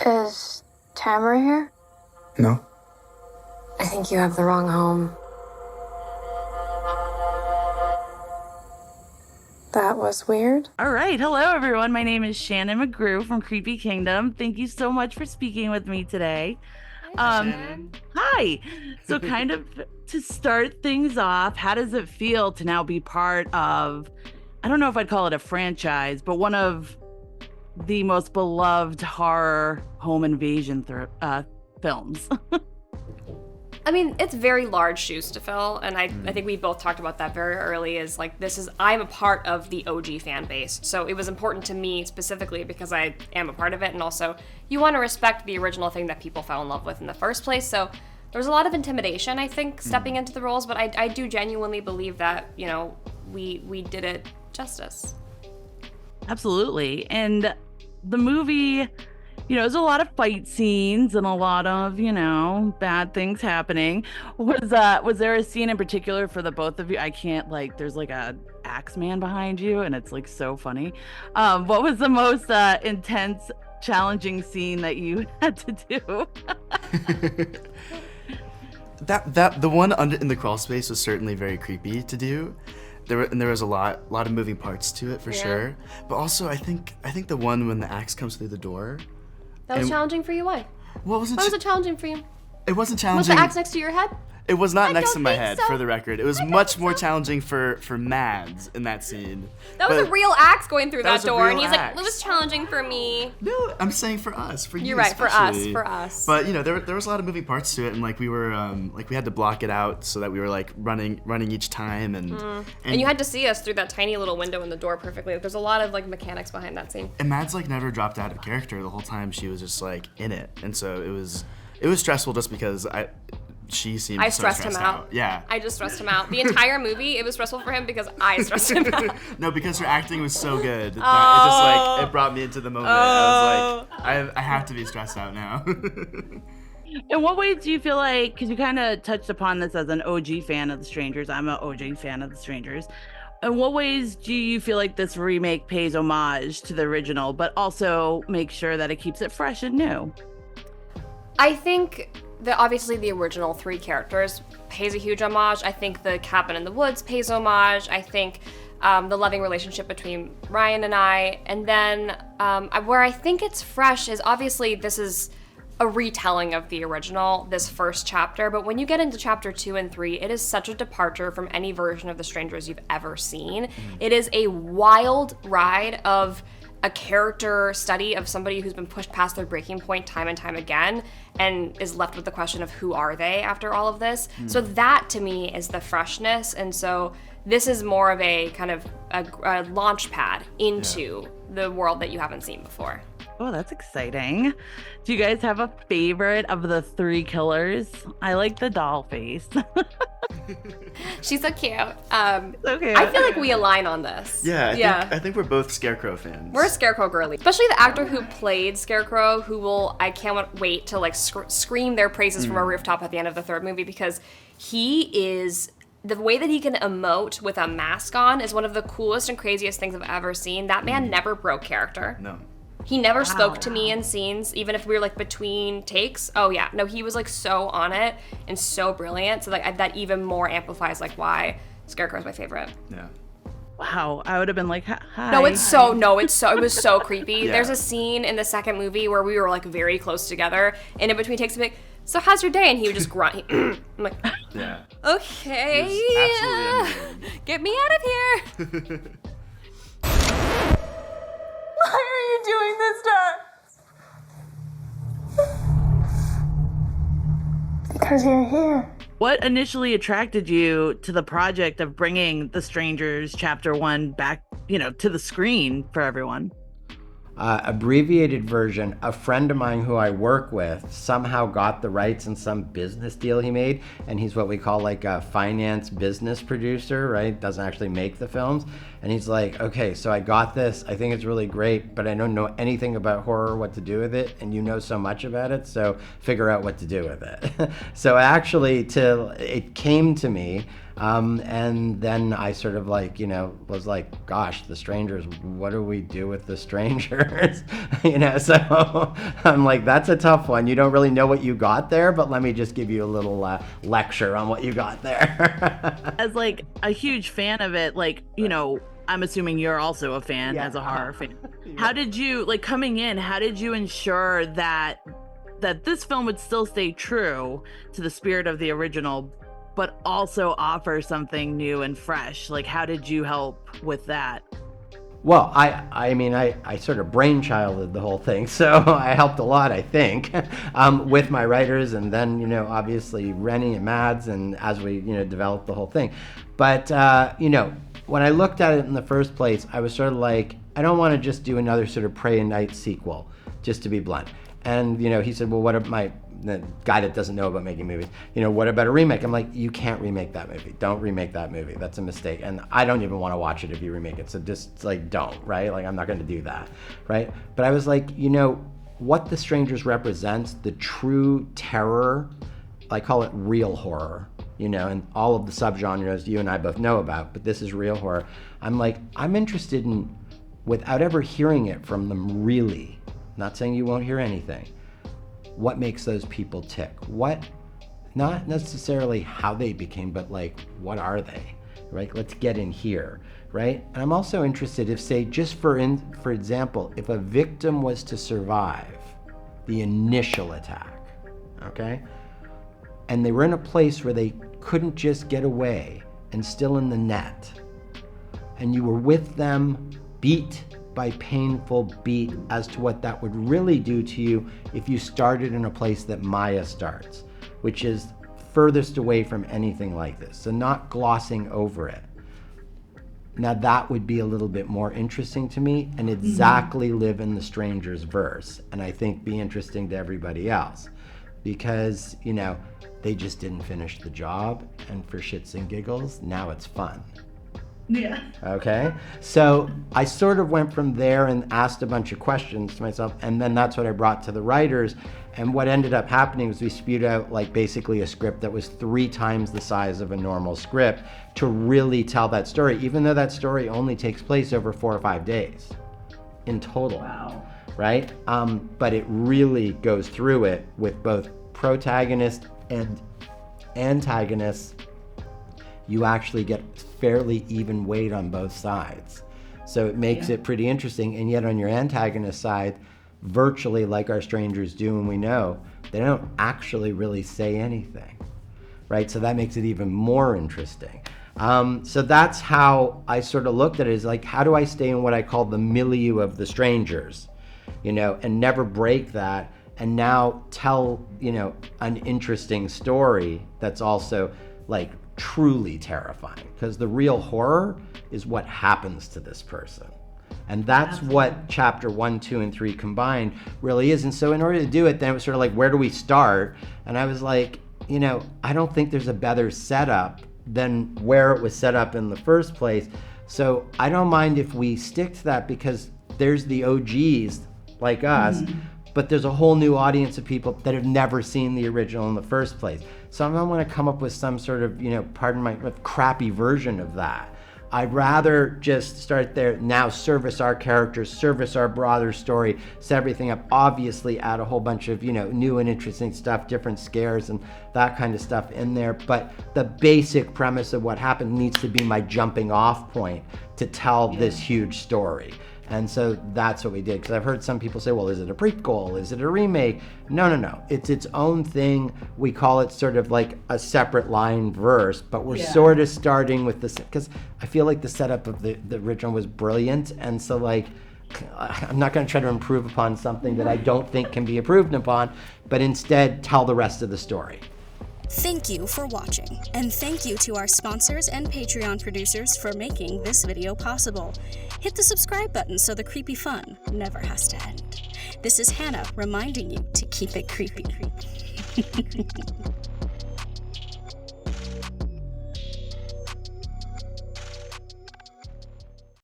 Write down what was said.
Is Tamara here? No. I think you have the wrong home. That was weird. All right. Hello, everyone. My name is Shannon McGrew from Creepy Kingdom. Thank you so much for speaking with me today. Hi. So kind of to start things off, how does it feel to now be part of, I don't know if I'd call it a franchise, but one of the most beloved horror home invasion films? I mean, it's very large shoes to fill, and I think we both talked about that very early, is like, I'm a part of the OG fan base, so it was important to me specifically because I am a part of it, and also you want to respect the original thing that people fell in love with in the first place, so there was a lot of intimidation, I think, stepping into the roles, but I do genuinely believe that, you know, we did it justice. Absolutely. And the movie, you know, there's a lot of fight scenes and a lot of, you know, bad things happening. Was there a scene in particular for the both of you? I can't, like, there's like a axe man behind you and it's like so funny. What was the most intense, challenging scene that you had to do? The one in the crawl space was certainly very creepy to do. There was a lot of moving parts to it for sure. But also I think the one when the axe comes through the door. That was challenging for you? Why? Why was it challenging for you? It wasn't Was challenging. the axe next to your head? It was not next to my think head, so. for the record. It was much more challenging for Mads in that scene. That was a real axe going through that was a door, real and he's like, axe. it was challenging for me. No, I'm saying for us, for you. You're right, especially. for us. But you know, there was a lot of moving parts to it, and like we were we had to block it out so that we were like running each time, and you had to see us through that tiny little window in the door perfectly. There's a lot of like mechanics behind that scene. And Mads like never dropped out of character the whole time. She was just like in it, and so it was stressful just because she seemed I so stressed him out. Yeah. I just stressed him out. The entire movie, it was stressful for him because I stressed him out. No, because her acting was so good that it brought me into the moment. I was like, I have to be stressed out now. In what ways do you feel like, because you kind of touched upon this as an OG fan of The Strangers, I'm an OG fan of The Strangers. In what ways do you feel like this remake pays homage to the original, but also makes sure that it keeps it fresh and new? I think that obviously the original three characters pays a huge homage. I think the cabin in the woods pays homage. I think the loving relationship between Ryan and I. And then where I think it's fresh is obviously this is a retelling of the original, this first chapter. But when you get into chapter 2 and 3, it is such a departure from any version of The Strangers you've ever seen. It is a wild ride of a character study of somebody who's been pushed past their breaking point time and time again and is left with the question of who are they after all of this. So that to me is the freshness, and so this is more of a kind of a launch pad into the world that you haven't seen before. Oh, that's exciting. Do you guys have a favorite of the three killers? I like the doll face. She's so cute. Okay. I feel like we align on this. I think we're both Scarecrow fans. We're Scarecrow girly, especially the actor who played Scarecrow, I can't wait to like scream their praises from a rooftop at the end of the third movie, because he is, the way that he can emote with a mask on is one of the coolest and craziest things I've ever seen. That man never broke character. No. He never spoke to me in scenes, even if we were like between takes. Oh yeah, no, he was like so on it and so brilliant. So like that even more amplifies like why Scarecrow's my favorite. Yeah. Wow, I would have been like, hi. It was so creepy. Yeah. There's a scene in the second movie where we were like very close together, and in between takes I'm like, so how's your day? And he would just grunt. I'm like, Yeah. okay, Absolutely get me out of here. Why are you doing this to us? Because you're here. What initially attracted you to the project of bringing The Strangers Chapter 1 back, to the screen for everyone? Abbreviated version, a friend of mine who I work with somehow got the rights in some business deal he made, and he's what we call like a finance business producer, right? Doesn't actually make the films. And he's like, okay, so I got this. I think it's really great, but I don't know anything about horror, what to do with it. And you know so much about it, so figure out what to do with it. So actually, it came to me. And then I sort of like, was like, gosh, The Strangers, what do we do with The Strangers? So I'm like, that's a tough one. You don't really know what you got there, but let me just give you a little lecture on what you got there. As like a huge fan of it, like, I'm assuming you're also a fan as a horror fan. How did you, like, coming in, how did you ensure that this film would still stay true to the spirit of the original, but also offer something new and fresh? Like, how did you help with that? Well, I sort of brainchilded the whole thing, so I helped a lot, I think, with my writers, and then, obviously Rennie and Mads, and as we, developed the whole thing. But, when I looked at it in the first place, I was sort of like, I don't want to just do another sort of Prey and Night sequel, just to be blunt. And, he said, well, the guy that doesn't know about making movies, what about a remake? I'm like, you can't remake that movie. Don't remake that movie. That's a mistake. And I don't even want to watch it if you remake it. So just like, don't, right? Like, I'm not going to do that, right? But I was like, what The Strangers represents, the true terror, I call it real horror, and all of the subgenres you and I both know about, but this is real horror. I'm like, I'm interested in, without ever hearing it from them really, not saying you won't hear anything, what makes those people tick? What, not necessarily how they became, but like, what are they, right? Let's get in here, right? And I'm also interested if, say, just for example, if a victim was to survive the initial attack, okay? And they were in a place where they couldn't just get away and still in the net, and you were with them beat by painful beat as to what that would really do to you if you started in a place that Maya starts, which is furthest away from anything like this, so not glossing over it. Now that would be a little bit more interesting to me and exactly live in The Strangers verse, and I think be interesting to everybody else, because they just didn't finish the job, and for shits and giggles, now it's fun. Yeah. Okay, so I sort of went from there and asked a bunch of questions to myself, and then that's what I brought to the writers. And what ended up happening was we spewed out like basically a script that was 3 times the size of a normal script to really tell that story, even though that story only takes place over 4 or 5 days in total. Wow. Right? But it really goes through it with both protagonist and antagonist. You actually get fairly even weight on both sides. So it makes it pretty interesting. And yet on your antagonist side, virtually like our strangers do and we know, they don't actually really say anything, right? So that makes it even more interesting. So that's how I sort of looked at it, is like, how do I stay in what I call the milieu of the strangers, and never break that, and now tell, an interesting story that's also like truly terrifying, because the real horror is what happens to this person, and that's what chapter 1, 2, and 3 combined really is. And so in order to do it, then it was sort of like, where do we start? And I was like, I don't think there's a better setup than where it was set up in the first place. So I don't mind if we stick to that, because there's the OGs like us, but there's a whole new audience of people that have never seen the original in the first place. So I don't want to come up with some sort of, pardon my crappy version of that. I'd rather just start there now, service our characters, service our broader story, set everything up, obviously add a whole bunch of, new and interesting stuff, different scares and that kind of stuff in there. But the basic premise of what happened needs to be my jumping off point to tell this huge story. And so that's what we did. Because I've heard some people say, well, is it a prequel? Is it a remake? No. It's its own thing. We call it sort of like a separate line verse, but we're sort of starting with this, because I feel like the setup of the original was brilliant. And so like, I'm not going to try to improve upon something that I don't think can be improved upon, but instead tell the rest of the story. Thank you for watching, and thank you to our sponsors and Patreon producers for making this video possible. Hit the subscribe button so the creepy fun never has to end. This is Hannah reminding you to keep it creepy.